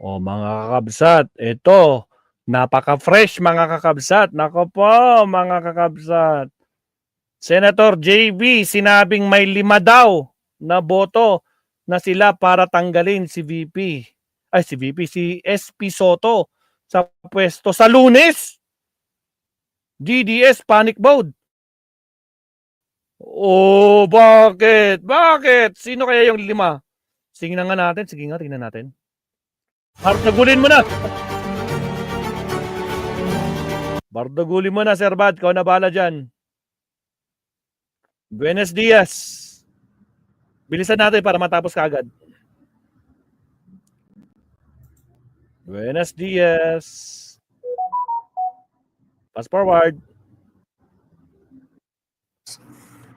O mga kakabsat, ito, napaka-fresh mga kakabsat. Nako po mga kakabsat. Senator JB sinabing may 5 daw na boto na sila para tanggalin si VP. Ay, si VP, si SP Soto sa pwesto sa Lunes. DDS panic mode. Oh, bakit? Bakit? Sino kaya yung 5? Sige na nga natin. Sige nga, tingnan natin. Bardagulin mo na. Bardagulin mo na, Sir Bad. Ikaw na bahala dyan. Buenos dias. Bilisan natin para matapos kaagad. Buenos dias. Fast forward.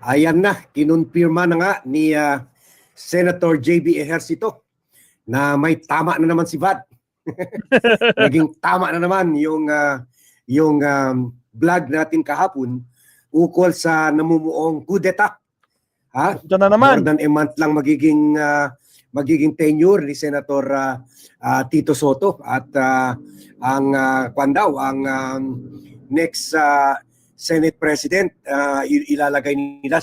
Ayan na, kinonfirma na nga ni Senator JB Ejercito na may tama na naman si Vad. Naging tama na naman yung vlog natin kahapon ukol sa namumuong kudeta. Ha? Ito na naman. More than a month lang magiging tenure ni Senator Tito Soto at ang next Senate President, ilalagay nila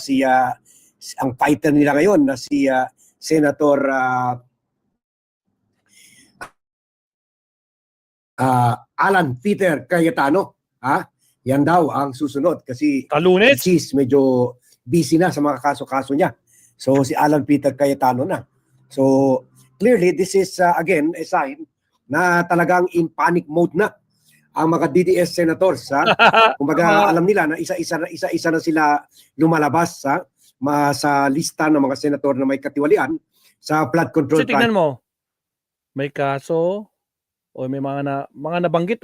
ang fighter nila ngayon na si Senator Alan Peter Cayetano. Yan daw ang susunod kasi Kalunes. Cheese medyo busy na sa mga kaso-kaso niya. So si Alan Peter Cayetano na. So clearly this is again a sign na talagang in panic mode na ang mga DDS senators. Kumbaga alam nila na isa-isa na sila lumalabas sa lista ng mga senator na may katiwalian sa flood control. So tingnan mo, may kaso o may mga nabanggit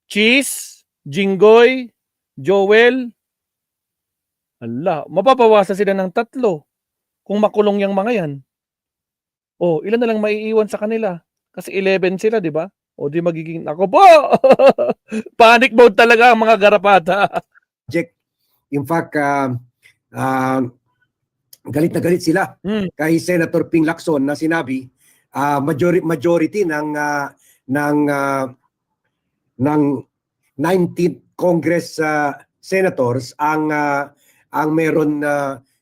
Cheese, Jinggoy, Joel. Ala, mapapawasan sila ng 3 kung makulong yung mga yan. O, ilan na lang maiiwan sa kanila? Kasi 11 sila, di ba? O di magiging, ako po! Panic mode talaga ang mga garapata. In fact, galit na galit sila kay Senator Ping Lacson na sinabi majority ng 19th Congress senators ang meron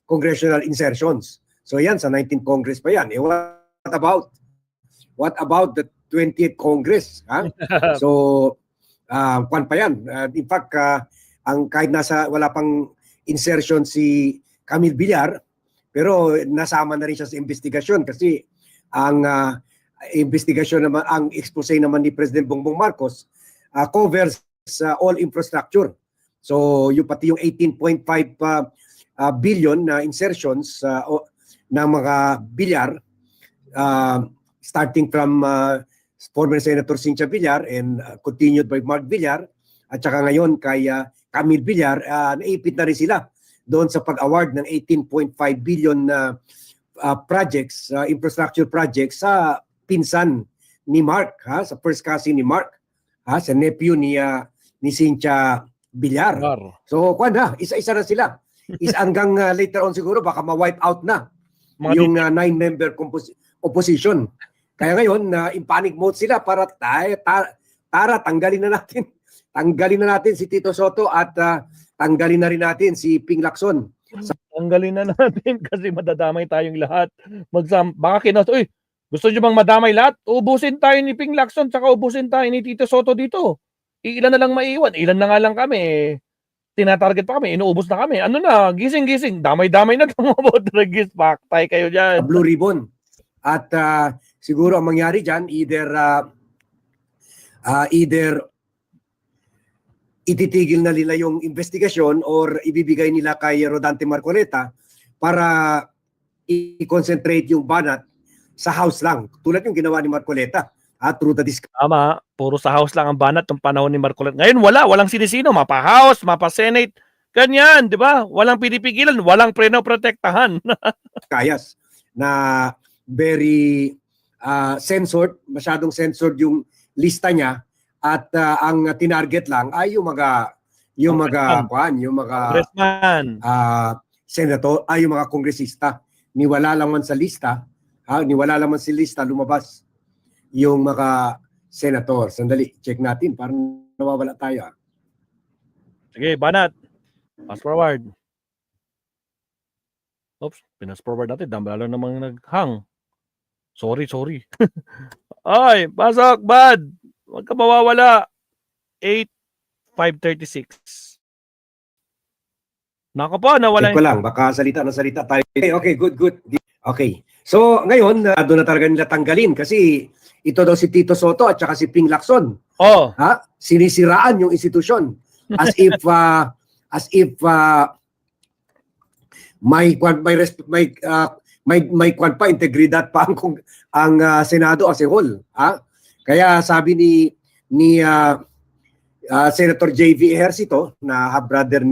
congressional insertions. So yan, sa 19th Congress pa yan. What about the 20th Congress? So, kwan pa yan. In fact, kahit wala pang insertion si Camille Villar, pero nasama na rin siya sa investigasyon kasi ang investigasyon naman, ang expose naman ni President Bongbong Marcos covers all infrastructure. So, pati yung 18.5 billion na insertions ng mga Villar, starting from former Senator Cynthia Villar and continued by Mark Villar at saka ngayon kay Camille Villar, naipit na rin sila doon sa pag-award ng 18.5 billion na projects, infrastructure projects sa pinsan ni Mark, sa first cousin ni Mark, sa nephew ni Cynthia Villar. So, isa-isa na sila. Hanggang later on siguro baka ma-wipe out na yung 9-member opposition. Kaya ngayon, in panic mode sila para tanggalin na natin. Tanggalin na natin si Tito Soto at tanggalin na rin natin si Ping Lacson. Tanggalin na natin kasi madadamay tayong lahat. Baka gusto nyo bang madamay lahat? Ubusin tayo ni Ping Lacson tsaka ubusin tayo ni Tito Soto dito. Ilan na lang maiiwan? Ilan na nga lang kami. Tinatarget pa kami. Inuubos na kami. Ano na? Gising-gising. Damay-damay na itong mga Rodriguez. Paktay kayo dyan. Blue ribbon. At siguro ang mangyari dyan, either ititigil na nila yung investigasyon or ibibigay nila kay Rodante Marcoleta para i-concentrate yung banat sa House lang. Tulad yung ginawa ni Marcoleta through the discussion. Tama, puro sa House lang ang banat ng panahon ni Marcoleta. Ngayon walang sinisino, mapa-House, mapa-Senate. Ganyan, di ba? Walang pinipigilan, walang preno-protektahan. Kayas na very censored, masyadong censored yung lista niya at ang tinarget lang ay yung mga senator, ay yung mga kongresista. Niwala lang man sa lista, lumabas yung mga senator. Sandali, check natin. Parang nawawala tayo. Sige, banat. Fast forward. Oops, pinas forward natin. Dami namang naghang. Sorry. Ay, pasok, bad. Huwag ka mawawala. 8:5:36. Nako po, nawala. Check ko lang, baka salita tayo. Okay, good. Okay. So, ngayon, doon na talaga nila tanggalin kasi ito daw si Tito Soto at saka si Ping Lacson. Oh, Sinisiraan yung institusyon as if may kwan pa integridad pa ang Senado as a whole. Kaya sabi ni Senator J.V. Ejercito na half-brother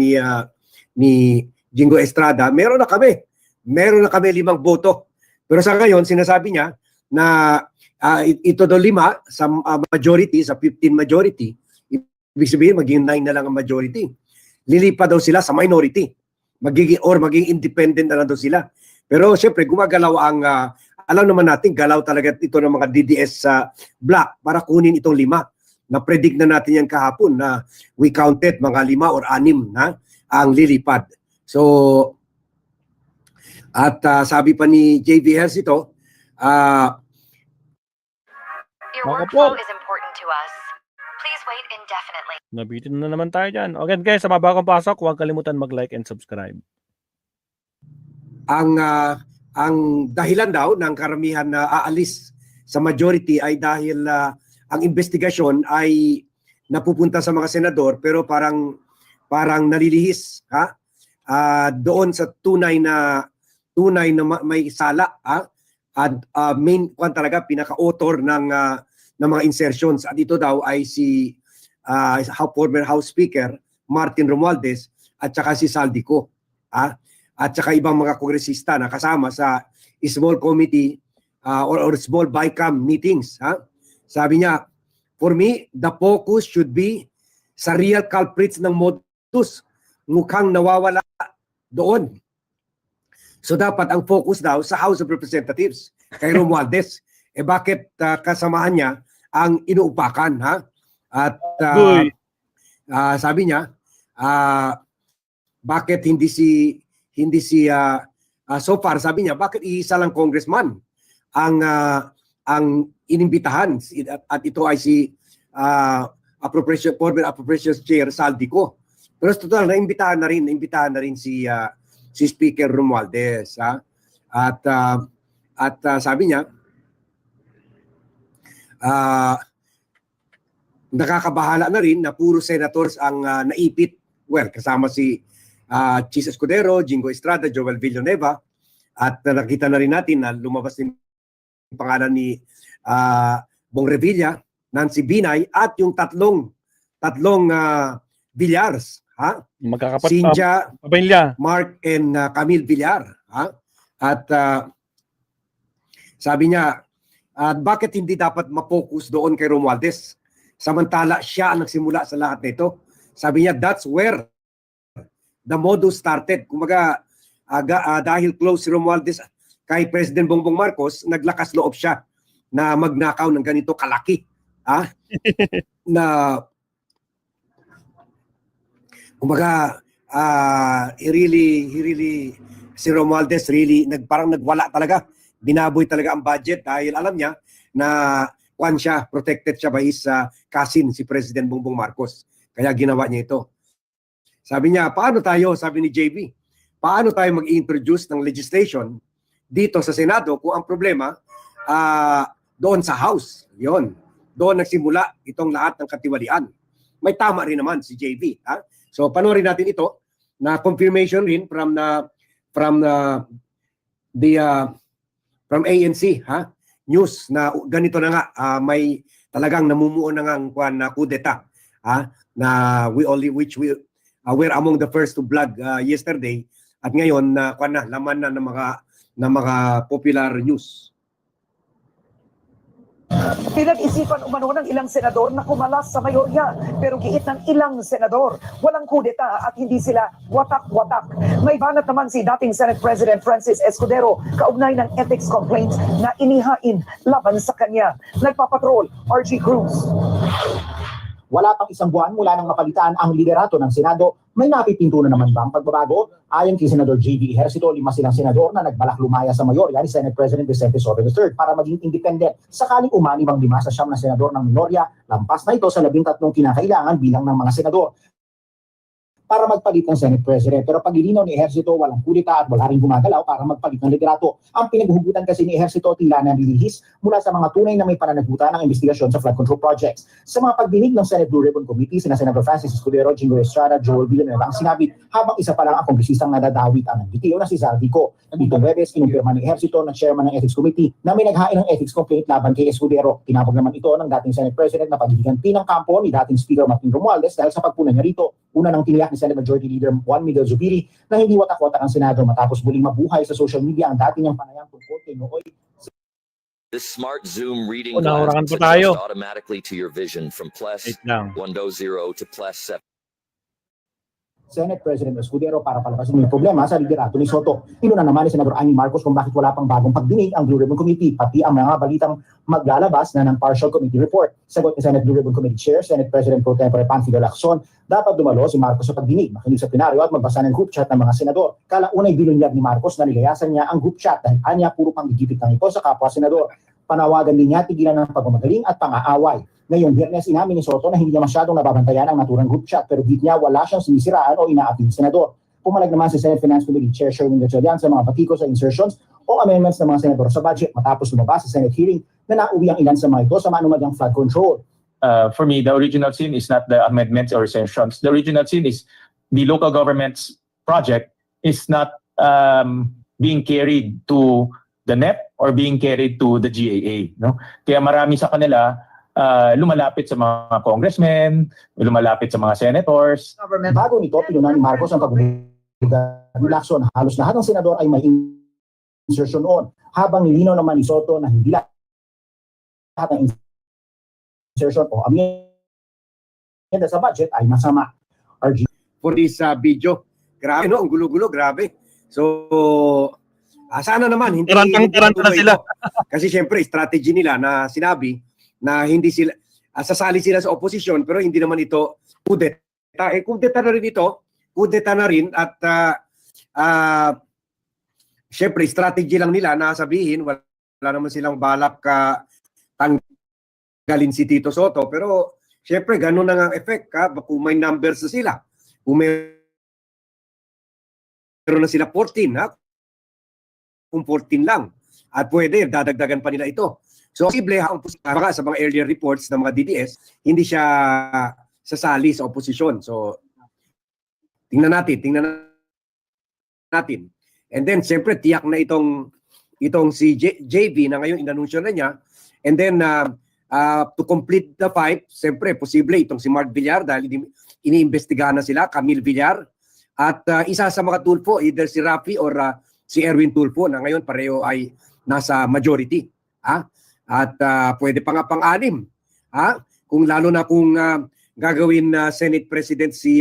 ni Jingo Estrada, meron na kami 5 boto. Pero sa ngayon, sinasabi niya na ito daw 5 sa majority, sa 15 majority, ibig sabihin maging 9 na lang ang majority. Lilipat daw sila sa minority. Magiging independent na lang daw sila. Pero syempre, gumagalaw ang, alam naman natin, galaw talaga ito ng mga DDS block para kunin itong 5. Na-predict na natin yan kahapon na we counted mga 5 or 6 na ang lilipad. So, at sabi pa ni JV Ejercito, Your workflow is important to us. Please wait indefinitely. nabitin na naman tayo dyan. Okay guys, sa mga bagong pasok, huwag kalimutan mag-like and subscribe. ang dahilan daw ng karamihan na aalis sa majority ay dahil ang investigasyon ay napupunta sa mga senador pero parang nalilihis doon sa tunay na may sala at main talaga pinaka-author ng mga insertions at ito daw ay si former House Speaker Martin Romualdez at saka si Saldico at saka ibang mga kongresista na kasama sa small committee or small BICAM meetings. Sabi niya, for me, the focus should be sa real culprits ng modus. Mukhang nawawala doon. So dapat ang focus daw sa House of Representatives kay Romualdez. Bakit kasamahan niya ang inuupakan? At sabi niya, bakit hindi si so far sabi niya bakit isa lang congressman ang inimbitahan at ito ay si former appropriations chair Saldico. Pero total naimbitahan na rin si Speaker Romualdez at sabi niya nakakabahala na rin na puro senators ang naipit, kasama si Chis Escudero, Jingo Estrada, Joel Villanueva at nakita na rin natin na lumabas din yung pangalan ni Bong Revilla, Nancy Binay at yung tatlong Villars, Magkakapatid. Cynthia, Pamilya. Mark and Camille Villar. At sabi niya, bakit hindi dapat ma-focus doon kay Romualdez? Samantala siya ang nagsimula sa lahat nito. Sabi niya, that's where the modus started. Kumaga, dahil close si Romualdez kay President Bongbong Marcos, naglakas loob siya na magnakaw ng ganito kalaki. Na kumaga, he really si Romualdez really parang nagwala talaga. Binaboy talaga ang budget dahil alam niya na protected siya by his cousin, si President Bongbong Marcos. Kaya ginawa niya ito. Sabi niya, sabi ni JB, paano tayo mag-introduce ng legislation dito sa Senado kung ang problema doon sa House? Yon. Doon nagsimula itong lahat ng katiwalian. May tama rin naman si JB. So panoorin natin ito na confirmation rin from ANC news na ganito na nga may talagang namumuo na nga ang kudeta na we're among the first to blog yesterday at ngayon laman na ng mga popular news. Pinag-isipan umano ng ilang senador na kumalas sa mayorya, pero giit ng ilang senador, walang kudeta at hindi sila watak-watak. May banat naman si dating Senate President Francis Escudero kaugnay ng ethics complaint na inihain laban sa kanya. Nagpapatrol, RG Cruz. Wala pang isang buwan mula nang mapalitan ang liderato ng Senado, may napipinto na naman ba ang pagbabago? Ayon kay Senador J.V. Ejercito, 5 silang senador na nagbalak lumaya sa mayorya ni Senate President Vicente Soto III para maging independent. Sakaling umani bang 5 sa 9 na senador ng minorya, lampas na ito sa 13 kinakailangan bilang ng mga senador para magpalit ng Senate President. Pero paglilinaw ni Ejercito, walang kudeta at wala rin gumagalaw para magpalit ng liderato. Ang pinaghuhugutan kasi ni Ejercito tila na nilihis mula sa mga tunay na may pananagutan ng investigasyon sa flood control projects. Sa mga pagdinig ng Senate Blue Ribbon Committee, sina Senator Francis Escudero, Jingoy Estrada, Joel Villanueva ang sinabi habang isa pa lang ang kongresistang nadadawit ang nagbitiw na si Zaldico. Itong Webes, kinumpirma ni Ejercito na chairman ng Ethics Committee na may naghain ng ethics complaint laban kay Escudero. Tinapog naman ito ng dating Senate President na paghihiganti ng kampo ni dating Speaker Martin Romualdez dahil sa pagpuna niya rito. Una nang tiniyak ni Senate Majority Leader Juan Miguel Zubiri na hindi watak-watak ang Senado matapos muling mabuhay sa social media ang dati niyang panayang tungkol kay Nooy. This smart zoom reading Nahurangan glass pa tayo. adjusts automatically to your vision from Wait plus lang. 1.0 to plus 7. Senate President Escudero para palabasin yung problema sa liderato ni Soto. Inuna naman ni Senador Amy Marcos kung bakit wala pang bagong pagdinig ang Blue Ribbon Committee, pati ang mga balitang maglalabas na ng partial committee report. Sagot ni Senate Blue Ribbon Committee Chair, Senate President Pro Tempore Panfilo Lacson, dapat dumalo si Marcos sa pagdinig, makinig sa plenaryo at magbasa ng group chat ng mga senador. Kalaunay binunyag ni Marcos na nilayasan niya ang group chat dahil anya puro panggigipit ng ito sa kapwa senador. Panawagan din niya tigilan ng pagmamagaling at pang-aaway. Ngayong Biyernes, inamin ni Soto na hindi niya masyadong nababantayan ang naturang group chat pero git niya wala siyang sinisiraan o inaating senador. Pumalag naman si Senate Finance Committee Chair Sherwin Gatchalian sa mga patiko sa insertions o amendments ng mga senador sa budget matapos lumabas sa Senate hearing na nauwi ang ilan sa mga ito sa manumadyang flood control. For me, the original sin is not the amendments or extensions. The original sin is the local government's project is not being carried to the NEP or being carried to the GAA. No? Kaya marami sa kanila lumalapit sa mga congressmen, lumalapit sa mga senators. Bago nito, pinunan ni Marcos ang pagbubuga ni Lacson. Halos lahat ng senador ay may insertion on. Habang nilinaw naman ni Soto na hindi lahat ng insertion o amyenda sa budget ay masama. RG. For this video. Grabe no, ang gulo-gulo, grabe. So, sana naman hindi Tarantang-taranta na sila. Kasi syempre strategy nila na sinabi na hindi sila sasali sila sa opposition pero hindi naman ito kudeta. Kudeta na rin ito. Kudeta na rin at syempre strategy lang nila na sabihin wala naman silang balak tanggalin si Tito Soto pero syempre ganun na ang effect kung may numbers na sila. Kung meron na sila 14 kung 14 lang at pwede dadagdagan pa nila ito. So, posible sa mga earlier reports ng mga DDS, hindi siya sasali sa opposition. So, tingnan natin. And then, siyempre, tiyak na itong si JV na ngayon inanunsyo na niya. And then, to complete the fight, siyempre, posible itong si Mark Villar dahil iniimbestigahan na sila, Camille Villar. At isa sa mga Tulfo, either si Rafi or si Erwin Tulfo na ngayon pareho ay nasa majority. At pwede pa nga pang-anim. Kung lalo na kung gagawin na Senate President si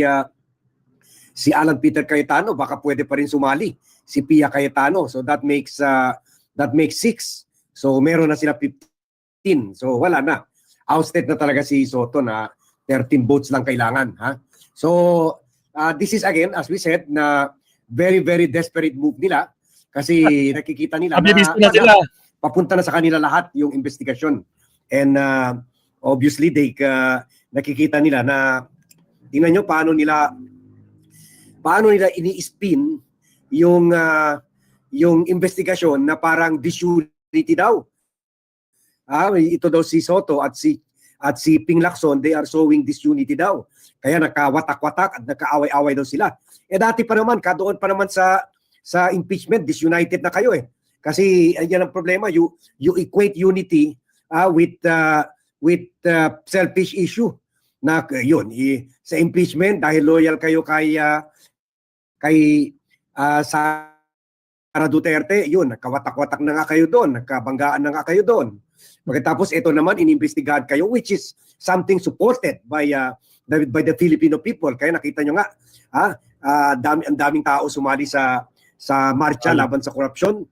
Alan Peter Cayetano, baka pwede pa rin sumali si Pia Cayetano. So that makes 6. So meron na sila 15. So wala na. Ousted na talaga si Soto na 13 votes lang kailangan. So this is again, as we said, na very, very desperate move nila kasi nakikita nila na sila. Papunta na sa kanila lahat yung investigasyon. And obviously, nakikita nila na tingnan nyo paano nila ini-spin yung investigasyon na parang disunity daw. Ito daw si Soto at si Ping Lacson, they are showing disunity daw. Kaya nakawatak-watak at nakaaway-away daw sila. Dati pa naman, doon pa naman sa impeachment, disunited na kayo eh. Kasi yan ang problema, you equate unity with selfish issue na yun sa impeachment dahil loyal kayo kay Sara Duterte, yun nagkawatak-watak na nga kayo doon, nagkabanggaan na nga kayo doon. Pagkatapos ito naman inimbestigahan kayo, which is something supported by the Filipino people. Kaya nakita nyo nga, ang daming tao sumali sa marcha laban sa korupsyon.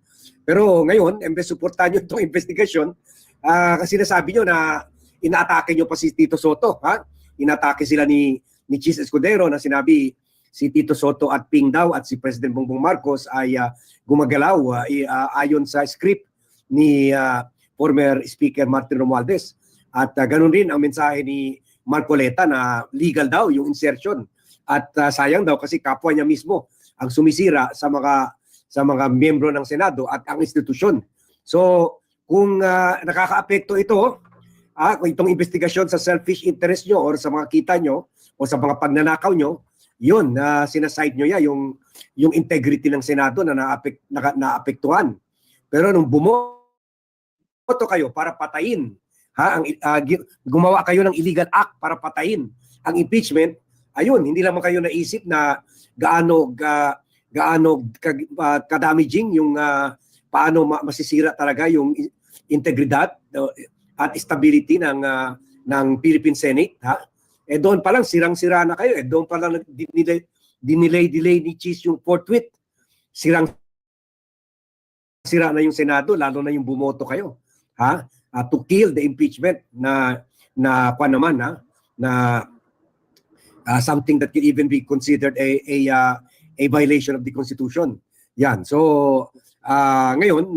Pero ngayon, imbes suportahan nyo itong investigasyon, kasi nasabi nyo na inaatake nyo pa si Tito Soto. Inatake sila ni Chis Escudero na sinabi si Tito Soto at Ping daw at si President Bongbong Marcos ay gumagalaw ayon sa script ni former Speaker Martin Romualdez. At ganun rin ang mensahe ni Marcoleta na legal daw yung insertion. At sayang daw kasi kapwa niya mismo ang sumisira sa mga miyembro ng Senado at ang institusyon. So kung nakakaapekto ito, kung itong investigasyon sa selfish interest nyo or sa mga kita nyo o sa mga pagnanakaw nyo, yun, sinaside nyo yung integrity ng Senado na naapektuhan. Pero nung bumoto kayo para patayin, gumawa kayo ng illegal act para patayin ang impeachment, ayun, hindi lamang kayo naisip na gaano kadamaging yung paano masisira talaga yung integridad at stability ng Philippine Senate. Doon pa lang sirang-sira na kayo. Doon pa lang dinelay ni Cheese yung forthwith. Sira na yung Senado, lalo na yung bumoto kayo. To kill the impeachment na something that can even be considered a violation of the Constitution. Yan. So, ngayon,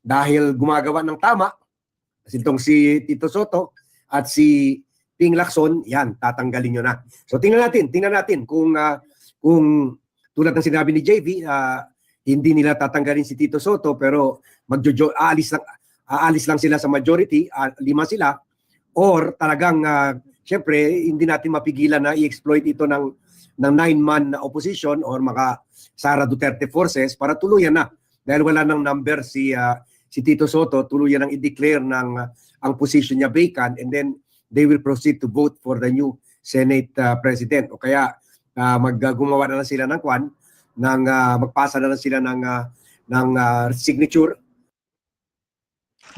dahil gumagawa ng tama, itong si Tito Soto at si Ping Lacson, yan, tatanggalin nyo na. So tingnan natin kung tulad ng sinabi ni JV, hindi nila tatanggalin si Tito Soto pero aalis lang sila sa majority, 5 sila, or talagang syempre hindi natin mapigilan na i-exploit ito ng 9-man opposition or mga Sara Duterte forces para tuluyan na. Dahil wala nang number si Tito Soto, tuluyan nang i-declare ang position niya vacant, and then they will proceed to vote for the new Senate President. O kaya gumawa na lang sila ng magpasa na lang sila ng signature.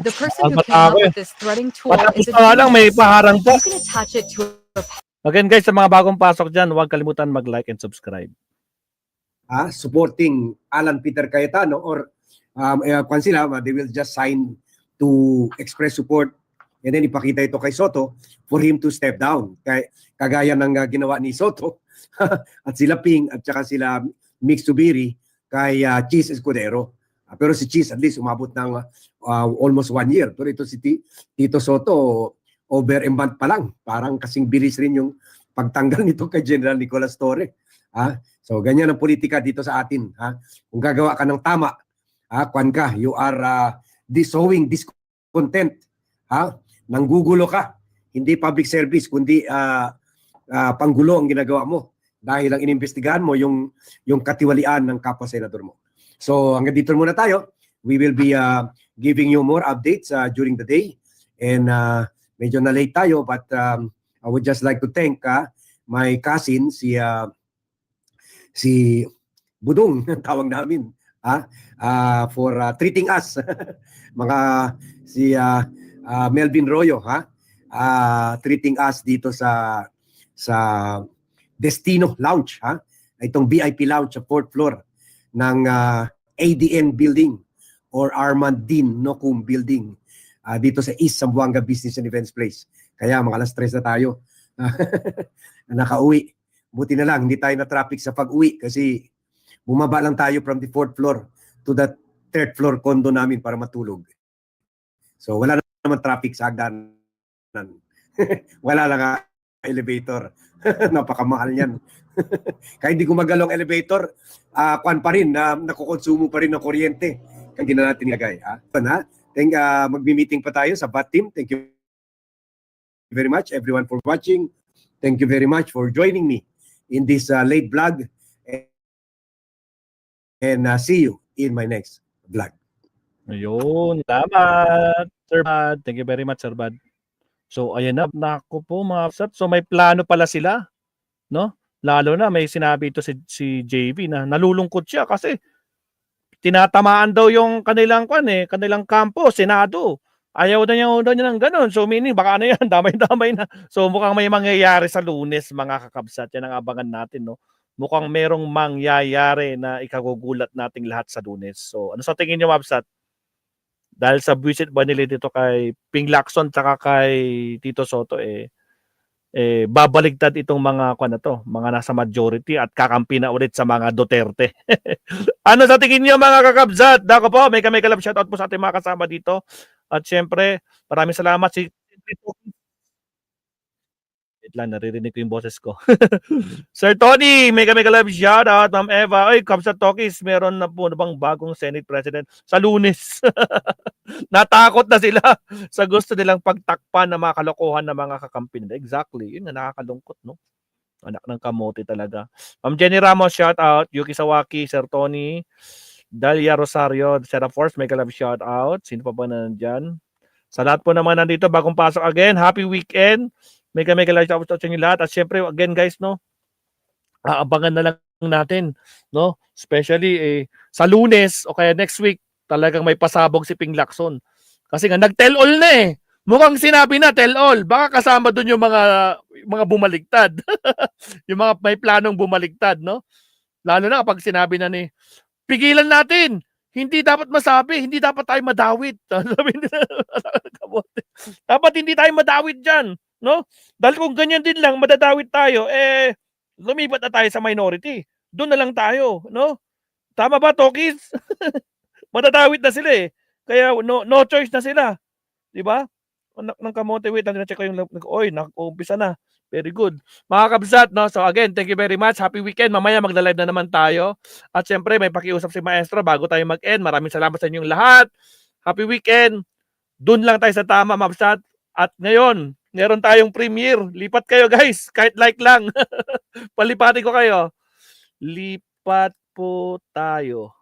The person who came up with this threading tool is a lang, may paharang po. You can attach it to a Again guys, sa mga bagong pasok dyan, huwag kalimutan mag-like and subscribe. Supporting Alan Peter Cayetano or they will just sign to express support and then ipakita ito kay Soto for him to step down. Kagaya ng ginawa ni Soto at sila Ping at saka sila Mix Zubiri kay Cheese Escudero. Pero si Cheese at least umabot ng almost 1 year. Pero ito si Tito Soto over a month pa lang. Parang kasing bilis rin yung pagtanggal nito kay General Nicolas Torre. So ganyan ang politika dito sa atin. Kung gagawa ka ng tama, you are sowing discontent. Nanggugulo ka. Hindi public service, kundi panggulo ang ginagawa mo. Dahil ang inimbestigahan mo yung katiwalian ng kapwa senador mo. So hanggang dito muna tayo. We will be giving you more updates during the day. And medyo na late tayo, but I would just like to thank my cousin, si Budong, tawag namin, for treating us. Si Melvin Royo, treating us dito sa Destino Lounge, itong VIP lounge sa 4th floor ng ADN building or Armand Dean Nocum building dito sa East Zamboanga Business and Events Place. Kaya mga alas 3 na tayo. Nakauwi. Buti na lang, hindi tayo na traffic sa pag-uwi kasi bumaba lang tayo from the 4th floor to the 3rd floor condo namin para matulog. So wala naman traffic sa hagdanan. Wala lang elevator. Napakamahal yan. Kaya hindi gumagalong elevator, pa rin, nakukonsumo pa rin ng kuryente. Kaya hindi na natin nilagay. Magmi-meeting pa tayo sa BAT team. Thank you very much everyone for watching. Thank you very much for joining me in this late vlog. And see you in my next vlog. Ayun, salamat, Sir Bad. Thank you very much, Sir Bad. So, ayan na. Naku po, mga kapsat. So, may plano pala sila. No? Lalo na, may sinabi ito si JV na nalulungkot siya kasi tinatamaan daw yung kanilang kampo, Senado. Ayaw daw niya ng gano'n. So meaning baka ano 'yan, damay-damay na. So mukhang may mangyayari sa Lunes mga kakabsat. Yan ang abangan natin 'no. Mukhang merong mangyayari na ikagugulat nating lahat sa Lunes. So ano sa tingin niyo, Mabsat? Dahil sa buwisit ba nila dito kay Ping Lacson tsaka kay Tito Soto babaligtad itong mga kuwan na 'to, mga nasa majority at kakampi na ulit sa mga Duterte. Ano sa tingin niyo mga kakabsat? Dako po, may kalab shoutout po sa ating mga kasama dito. At siyempre, maraming salamat wait lang, naririnig ko yung boses ko. Sir Tony, may kalab shoutout. Ma'am Eva, ay, Kabsat Tokis, meron na po na bang bagong Senate President sa Lunes? Natakot na sila sa gusto nilang pagtakpan ng mga kalokohan ng mga kakampi nila. Exactly, yun na nakakalungkot, no? Anak ng kamote talaga. Ma'am Jenny Ramos, shout out. Yuki Sawaki, Sir Tony, Dalia Rosario, Sarah Force, may kalab shout out. Sino pa ba nandyan? Sa lahat po naman nandito, bagong pasok again. Happy weekend. May kalab shout out sa inyo lahat. At syempre, again guys, no? Aabangan na lang natin, no? Especially sa Lunes o kaya next week, talagang may pasabog si Ping Lacson. Kasi nga, nag-tell all na eh. Mukhang sinabi na, tell all. Baka kasama doon yung mga bumaligtad. Yung mga may planong bumaligtad, no? Lalo na kapag sinabi na ni, pigilan natin. Hindi dapat masabi. Hindi dapat tayo madawit. Dapat hindi tayo madawit dyan, no? Dahil kung ganyan din lang, madadawit tayo, lumipat na tayo sa minority. Doon na lang tayo, no? Tama ba, Tokis? Madadawit na sila eh. Kaya no choice na sila. 'Di ba? Anak ng kamote, wait lang, check ko yung oy, nag-uumpisa na. Very good. Mga kabsat, no? So again, thank you very much. Happy weekend. Mamaya magla-live na naman tayo. At syempre, may pakiusap si Maestro bago tayo mag-end. Maraming salamat sa inyong lahat. Happy weekend. Doon lang tayo sa tama, Mabsat. At ngayon, meron tayong premiere. Lipat kayo, guys. Kahit like lang. Palipatin ko kayo. Lipat po tayo.